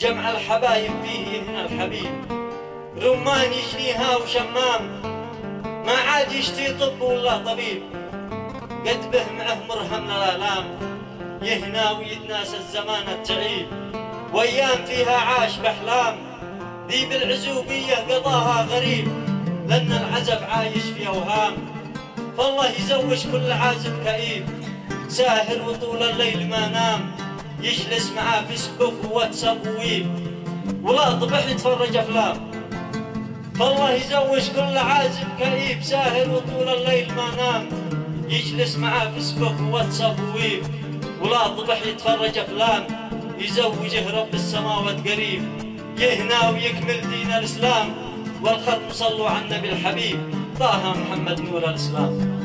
جمع الحبايب فيه هنا الحبيب، رمان يجنيها وشمام، ما عاد يشتي طب ولا طبيب، قد به معه مرهم للآلام، يهنا ويتناسى الزمان التعيب، وايام فيها عاش بأحلام، ذي بالعزوبية قضاها غريب، لأن العزب عايش في أوهام، فالله يزوج كل عازب كئيب، ساهر وطول الليل ما نام، يجلس معاه فيسبوك وواتساب وويب، ولا طبح يتفرج أفلام، فالله يزوج كل عازب كئيب، ساهر وطول الليل ما نام، يجلس معاه فيسبوك وواتساب وويب، ولا طبح يتفرج أفلام، يزوجه رب السماوات قريب، يهنا ويكمل دين الإسلام، والختم صلوا على النبي الحبيب طه محمد نور الإسلام.